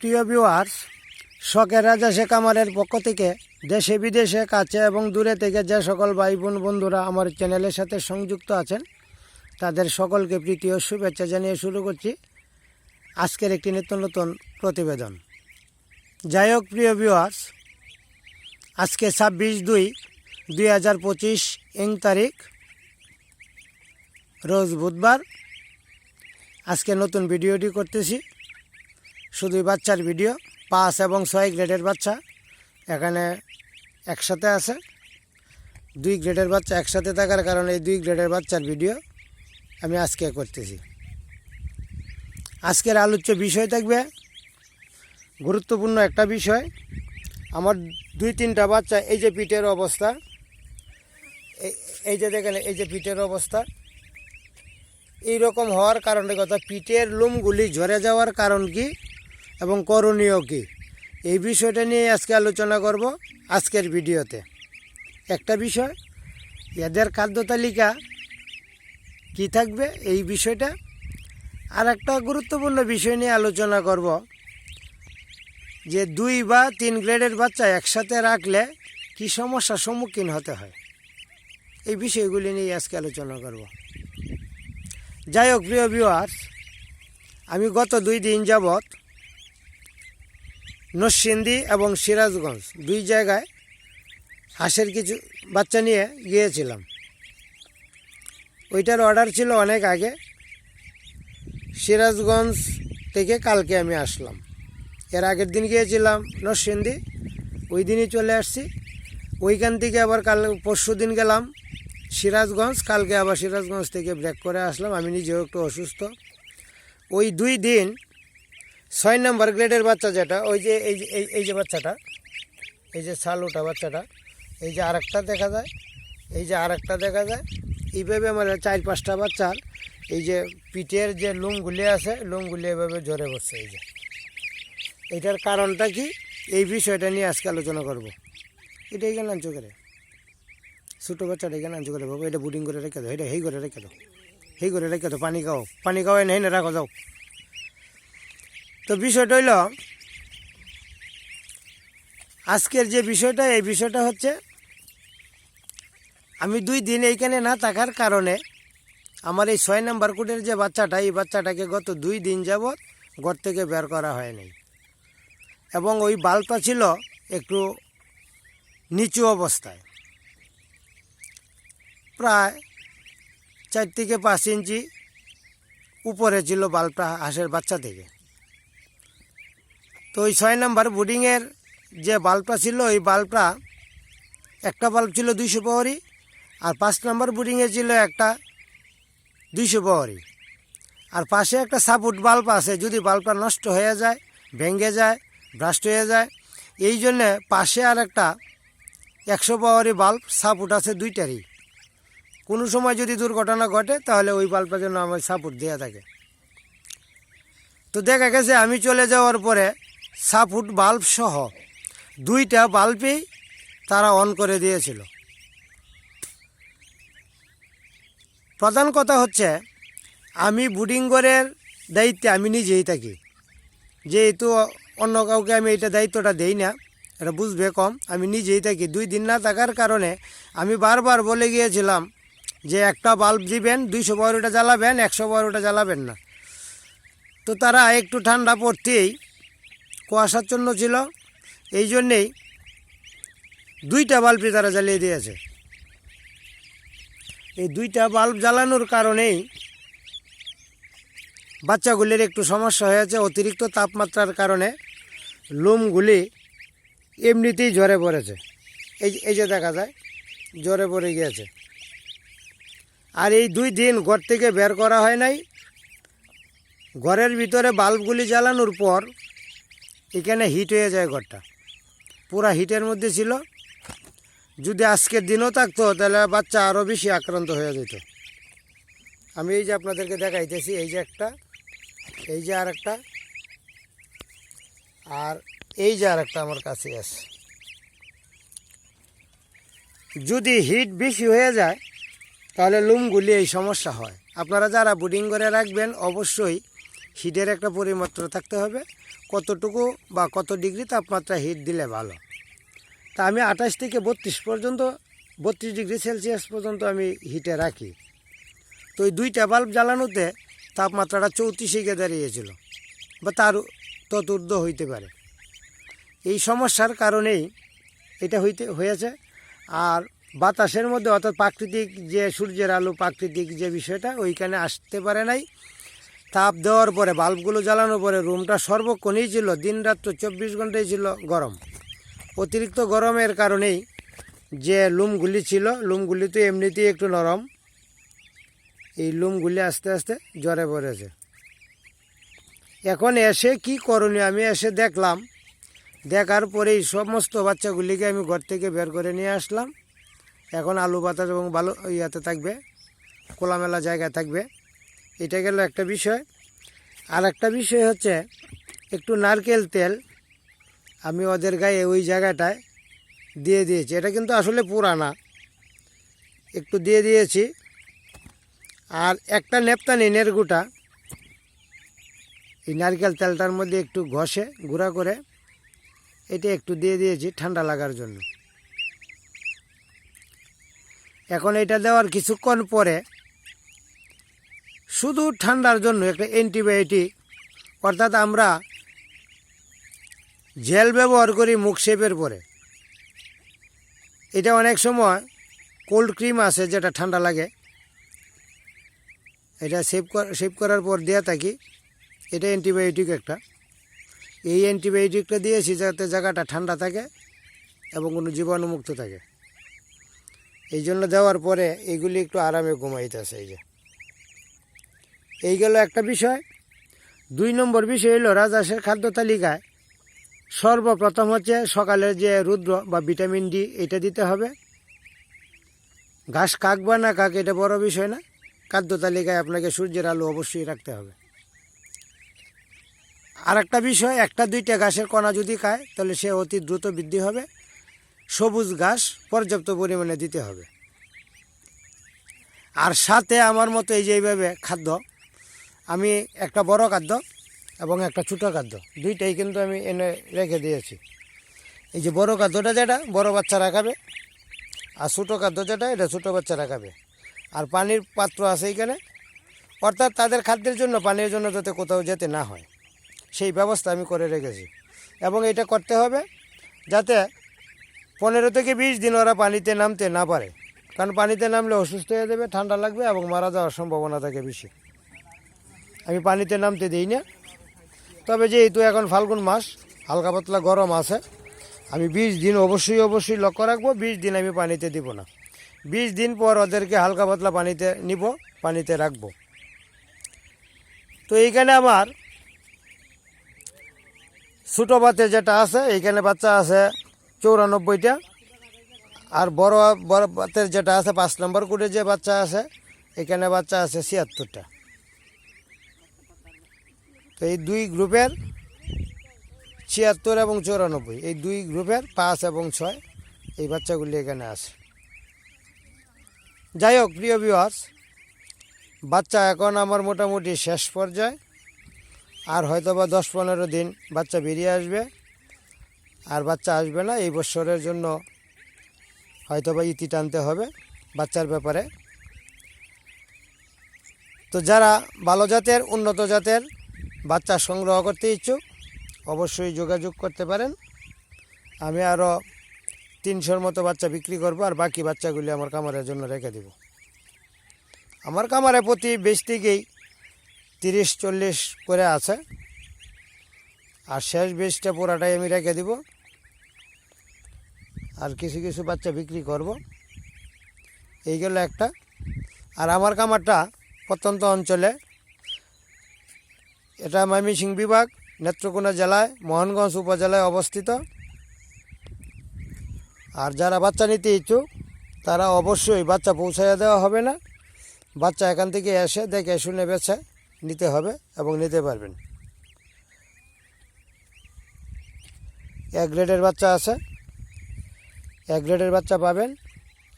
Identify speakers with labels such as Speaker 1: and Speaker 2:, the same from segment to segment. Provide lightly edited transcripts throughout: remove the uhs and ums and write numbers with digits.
Speaker 1: প্রিয় ভিউয়ার্স, শখের রাজা শেখ আমারের পক্ষ থেকে দেশে বিদেশে কাছে এবং দূরে থেকে যে সকল ভাই বোন বন্ধুরা আমার চ্যানেলের সাথে সংযুক্ত আছেন তাদের সকলকে প্রীতি ও শুভেচ্ছা জানিয়ে শুরু করছি আজকের একটি নিত্য নতুন প্রতিবেদন। যাই হোক প্রিয় ভিউয়ার্স, আজকে 26/2/2025 তারিখ, রোজ বুধবার। আজকে নতুন ভিডিওটি করতেছি, শুধুই বাচ্চার ভিডিও। 5 এবং 6 গ্রেডের বাচ্চা এখানে একসাথে আছে। 2 গ্রেডের বাচ্চা একসাথে থাকার কারণে এই 2 গ্রেডের বাচ্চার ভিডিও আমি আজকে করতেছি। আজকের আলোচ্য বিষয় থাকবে গুরুত্বপূর্ণ একটা বিষয়। আমার 2-3টা বাচ্চা, এই যে পিঠের অবস্থা, এই যে দেখেন, এই যে পিঠের অবস্থা এইরকম হওয়ার কারণে কথা, পিঠের লোমগুলি ঝরে যাওয়ার কারণ কি এবং করণীয় কি, এই বিষয়টা নিয়ে আজকে আলোচনা করব আজকের ভিডিওতে। একটা বিষয়, এদের খাদ্য তালিকা কি থাকবে এই বিষয়টা। আর একটা গুরুত্বপূর্ণ বিষয় নিয়ে আলোচনা করব যে 2 বা 3 গ্রেডের বাচ্চা একসাথে রাখলে কি সমস্যার সম্মুখীন হতে হয়, এই বিষয়গুলি নিয়ে আজকে আলোচনা করব। যাই হোক প্রিয় ভিউয়ার্স, আমি গত 2 দিন যাবৎ নরসিংদী এবং সিরাজগঞ্জ 2 জায়গায় হাঁসের কিছু বাচ্চা নিয়ে গিয়েছিলাম। ওইটার অর্ডার ছিল অনেক আগে। সিরাজগঞ্জ থেকে কালকে আমি আসলাম। এর আগের দিন গিয়েছিলাম নরসিংদী, ওই দিনই চলে আসছি। ওইখান থেকে আবার পরশু দিন গেলাম সিরাজগঞ্জ, কালকে আবার সিরাজগঞ্জ থেকে ব্রেক করে আসলাম। আমি নিজেও একটু অসুস্থ। ওই 2 দিন 6 নম্বর গ্রেডের বাচ্চা যেটা, ওই যে এই যে বাচ্চাটা, এই যে ছাল ওঠা বাচ্চাটা, এই যে আরেকটা দেখা যায়, এই যে আরেকটা দেখা যায়, এইভাবে আমার 4-5টা বাচ্চার এই যে পিঠের যে লোমগুলি আছে, লোমগুলি এভাবে ঝরে পড়ছে। এই যে এটার কারণটা কি, এই বিষয়টা নিয়ে আজকে আলোচনা করব। এটা এখানে আনছো করে, ছোটো বাচ্চাটা এখানে আনছো করে বাবু, এটা বুডিং করে রেখে দাও, এটা হেই করে রেখে দাও, হেই করে রেখে দাও, পানি খাও নেই না, রাখো যাও। তো বিষয়টা হইল, আজকের যে বিষয়টা, এই বিষয়টা হচ্ছে আমি 2 দিন এইখানে না থাকার কারণে আমার এই 6 নম্বর কোডের যে বাচ্চাটা, এই বাচ্চাটাকে গত 2 দিন যাবৎ ঘর থেকে বের করা হয়নি। এবং ওই বাল্বটা ছিল একটু নিচু অবস্থায়, প্রায় 4 থেকে 5 ইঞ্চি উপরে ছিল বাল্বটা হাঁসের বাচ্চা থেকে। তো ওই 6 নম্বর বুডিংয়ের যে বাল্বটা ছিল, ওই বাল্বটা, একটা বাল্ব ছিল 200 পাওয়ারি, আর 5 নম্বর বুডিংয়ে ছিল একটা 200 পাওয়ারি। আর পাশে একটা সাপোর্ট বাল্ব আছে, যদি বাল্বটা নষ্ট হয়ে যায়, ভেঙে যায়, ব্রাস্ট হয়ে যায়, এই জন্যে পাশে আর একটা 100 পাওয়ারি বাল্ব সাপোর্ট আছে 2টারই। কোনো সময় যদি দুর্ঘটনা ঘটে তাহলে ওই বাল্বটার জন্য আমার সাপোর্ট দেওয়া থাকে। তো দেখা গেছে আমি চলে যাওয়ার পরে সাপোর্ট বাল্ব সহ 2টা বাল্বই তারা অন করে দিয়েছিল। প্রধান কথা হচ্ছে, আমি বুডিং ঘরের দায়িত্বে আমি নিজেই থাকি, যেহেতু অন্য কাউকে আমি এটা দায়িত্বটা দেই না, এটা বুঝবে কম, আমি নিজেই থাকি। 2 দিন না থাকার কারণে আমি বারবার বলে গিয়েছিলাম যে একটা বাল্ব দিবেন, 200 পাওয়ারিটা জ্বালাবেন, 100 পাওয়ারিটা জ্বালাবেন না। তো তারা একটু ঠান্ডা পড়তেই কুয়াশাচ্ছন্ন ছিল, এই জন্যেই 2টা বাল্বই তারা জ্বালিয়ে দিয়েছে। এই 2টা বাল্ব জ্বালানোর কারণেই বাচ্চাগুলির একটু সমস্যা হয়েছে। অতিরিক্ত তাপমাত্রার কারণে লোমগুলি এমনিতেই ঝরে পড়েছে, এই যে দেখা যায় ঝরে পড়ে গিয়েছে। আর এই 2 দিন ঘর থেকে বের করা হয় নাই। ঘরের ভিতরে বাল্বগুলি জ্বালানোর পর এখানে হিট হয়ে যায়, ঘরটা পুরা হিটের মধ্যে ছিল। যদি আজকের দিনও থাকতো তাহলে বাচ্চা আরও বেশি আক্রান্ত হয়ে যেত। আমি এই যে আপনাদেরকে দেখাইতেছি, এই যে একটা, এই যে আরেকটা, আর এই যে আরেকটা আমার কাছে আছে। যদি হিট বেশি হয়ে যায় তাহলে লোমগুলি এই সমস্যা হয়। আপনারা যারা বুডিং করে রাখবেন অবশ্যই হিটের একটা পরিমাত্রা থাকতে হবে। কতটুকু বা কত ডিগ্রি তাপমাত্রা হিট দিলে ভালো। তা আমি 28 থেকে 32 পর্যন্ত 32 ডিগ্রি সেলসিয়াস পর্যন্ত আমি হিটে রাখি। তো এই 2টা বাল্ব জ্বালানোতে তাপমাত্রাটা 34 গিয়ে দাঁড়িয়েছিল বা তার ততূর্ধ্ব হইতে পারে। এই সমস্যার কারণেই এটা হয়েছে। আর বাতাসের মধ্যে অর্থাৎ প্রাকৃতিক যে সূর্যের আলো, প্রাকৃতিক যে বিষয়টা ওইখানে আসতে পারে নাই। তাপ দেওয়ার পরে বাল্বগুলো জ্বালানোর পরে রুমটা সর্বক্ষণই ছিল, দিন রাত্র 24 ঘন্টাই ছিল গরম। অতিরিক্ত গরমের কারণেই যে লুমগুলি ছিল, লুমগুলি তো এমনিতেই একটু নরম, এই লুমগুলি আস্তে আস্তে জ্বরে পড়েছে। এখন এসে কি করণীয়, আমি এসে দেখলাম, দেখার পরে এই সমস্ত বাচ্চাগুলিকে আমি ঘর থেকে বের করে নিয়ে আসলাম। এখন আলু বাতাস এবং ভালো ইয়াতে থাকবে, খোলামেলা জায়গায় থাকবে। এটা গেল একটা বিষয়। আর একটা বিষয় হচ্ছে একটু নারকেল তেল আমি ওদের গায়ে ওই জায়গাটায় দিয়ে দিয়েছি। এটা কিন্তু আসলে পুরানা, একটু দিয়ে দিয়েছি। আর একটা নেপতানি নেরগুটা এই নারকেল তেলটার মধ্যে একটু ঘষে গুঁড়া করে এটা একটু দিয়ে দিয়েছি ঠান্ডা লাগার জন্য। এখন এটা দেওয়ার কিছুক্ষণ পরে শুধু ঠান্ডার জন্য একটা অ্যান্টিবায়োটিক, অর্থাৎ আমরা জেল ব্যবহার করি মুখ শেপের পরে। এটা অনেক সময় কোল্ড ক্রিম আছে যেটা ঠান্ডা লাগে, এটা শেপ করার পর দেওয়া থাকি। এটা অ্যান্টিবায়োটিক একটা। এই অ্যান্টিবায়োটিকটা দিয়েছি যাতে জায়গাটা ঠান্ডা থাকে এবং কোনো জীবাণুমুক্ত থাকে। এই জন্য দেওয়ার পরে এইগুলি একটু আরামে ঘুমাইতেছে। এই গেল একটা বিষয়। 2 নম্বর বিষয় হলো রাজহাঁসের খাদ্য তালিকায় সর্বপ্রথম হচ্ছে সকালের যে রুদ্র বা ভিটামিন ডি, এটা দিতে হবে। ঘাস খাক বা না খাক এটা বড় বিষয় না, খাদ্য তালিকায় আপনাকে সূর্যের আলো অবশ্যই রাখতে হবে। আর একটা বিষয়, 1-2টা ঘাসের কণা যদি খায় তাহলে সে অতি দ্রুত বৃদ্ধি হবে। সবুজ ঘাস পর্যাপ্ত পরিমাণে দিতে হবে। আর সাথে আমার মতো এই যে এইভাবে খাদ্য, আমি একটা বড় খাদ্য এবং একটা ছোটো খাদ্য, 2টাই কিন্তু আমি এনে রেখে দিয়েছি। এই যে বড় খাদ্যটা যেটা বড় বাচ্চারা খাবে, আর ছোটো খাদ্য যেটা এটা ছোটো বাচ্চারা খাবে। আর পানির পাত্র আছে এইখানে, অর্থাৎ তাদের খাদ্যের জন্য পানির জন্য যাতে কোথাও যেতে না হয় সেই ব্যবস্থা আমি করে রেখেছি। এবং এটা করতে হবে যাতে 15 থেকে 20 দিন ওরা পানিতে নামতে না পারে, কারণ পানিতে নামলে অসুস্থ হয়ে যাবে, ঠান্ডা লাগবে এবং মারা যাওয়ার সম্ভাবনা থাকে বেশি। আমি পানিতে নামতে দিই না। তবে যেহেতু এখন ফাল্গুন মাস, হালকা পাতলা গরম আছে, আমি 20 দিন অবশ্যই লক্ষ্য রাখবো। 20 দিন আমি পানিতে দিব না। 20 দিন পর ওদেরকে হালকা পাতলা পানিতে নিব, পানিতে রাখবো। তো এইখানে আমার ছোটো বাতে যেটা আছে, এইখানে বাচ্চা আছে 94টা। আর বড় বাতের যেটা আছে 5 নম্বর কোডে যে বাচ্চা আছে, এখানে বাচ্চা আছে 76টা। তো এই 2 গ্রুপের 76 এবং 94, এই 2 গ্রুপের 5 এবং 6 এই বাচ্চাগুলি এখানে আছে। যাই হোক প্রিয় ভিউয়ার্স, বাচ্চা এখন আমার মোটামুটি শেষ পর্যায়ে। আর হয়তো বা 10-15 দিন বাচ্চা বেরিয়ে আসবে, আর বাচ্চা আসবে না। এই বছরের জন্য হয়তো বা ইতি টানতে হবে বাচ্চার ব্যাপারে। তো যারা ভালো জাতের উন্নত জাতের বাচ্চা সংগ্রহ করতে ইচ্ছুক অবশ্যই যোগাযোগ করতে পারেন। আমি আরও 300-র মতো বাচ্চা বিক্রি করব, আর বাকি বাচ্চাগুলি আমার খামারের জন্য রেখে দেব। আমার খামারে প্রতি বেশ থেকেই 30-40 করে আছে, আর শেষ বেশটা পুরাটাই আমি রেখে দিব, আর কিছু কিছু বাচ্চা বিক্রি করব। এই গেল একটা। আর আমার খামারটা প্রত্যন্ত অঞ্চলে, এটা ময়মনসিংহ বিভাগ, নেত্রকোনা জেলায়, মোহনগঞ্জ উপজেলায় অবস্থিত। আর যারা বাচ্চা নিতে ইচ্ছুক তারা অবশ্যই, বাচ্চা পৌঁছাইয়া দেওয়া হবে না, বাচ্চা এখান থেকে এসে দেখে শুনে বেছে নিতে হবে এবং নিতে পারবেন। এক গ্রেডের বাচ্চা আছে, এক গ্রেডের বাচ্চা পাবেন।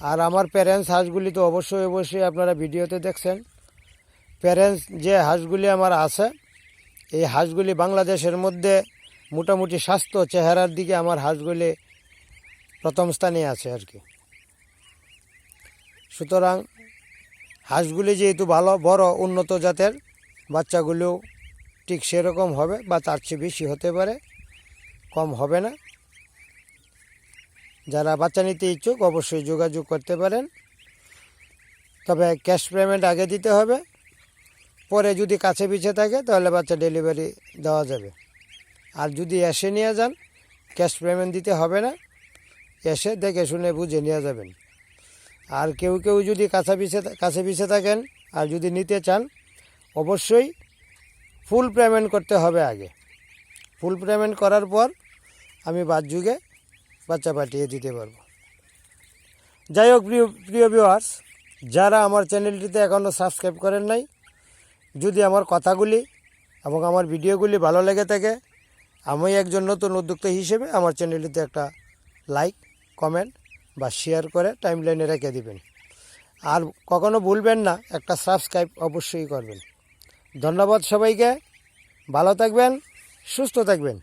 Speaker 1: আর আমার প্যারেন্টস হাঁসগুলি তো অবশ্যই আপনারা ভিডিওতে দেখছেন। প্যারেন্টস যে হাঁসগুলি আমার আছে, এই হাঁসগুলি বাংলাদেশের মধ্যে মোটামুটি স্বাস্থ্য চেহারার দিকে আমার হাঁসগুলি প্রথম স্থানে আছে আর কি। সুতরাং হাঁসগুলি যেহেতু ভালো বড় উন্নত জাতের, বাচ্চাগুলোও ঠিক সেরকম হবে বা তার চেয়ে বেশি হতে পারে, কম হবে না। যারা বাচ্চা নিতে ইচ্ছুক অবশ্যই যোগাযোগ করতে পারেন। তবে ক্যাশ পেমেন্ট আগে দিতে হবে, পরে যদি কাছে পিছে থাকে তাহলে বাচ্চা ডেলিভারি দেওয়া যাবে। আর যদি এসে নিয়ে যান ক্যাশ পেমেন্ট দিতে হবে না, এসে দেখে শুনে বুঝে নিয়ে যাবেন। আর কেউ কেউ যদি কাছে পিছে থাকেন আর যদি নিতে চান অবশ্যই ফুল পেমেন্ট করতে হবে আগে। ফুল পেমেন্ট করার পর আমি বাদ যুগে বাচ্চা পাঠিয়ে দিতে পারবো। যাই হোক প্রিয় ভিউয়ার্স, যারা আমার চ্যানেলটিতে এখনও সাবস্ক্রাইব করেন নাই, যদি আমার কথাগুলি এবং আমার ভিডিওগুলি ভালো লেগে থাকে, আমি একজন নতুন উদ্যোক্তা হিসেবে আমার চ্যানেলটিতে একটা লাইক, কমেন্ট বা শেয়ার করে টাইমলাইনে রেখে দিবেন। আর কখনো ভুলবেন না একটা সাবস্ক্রাইব অবশ্যই করবেন। ধন্যবাদ সবাইকে, ভালো থাকবেন, সুস্থ থাকবেন।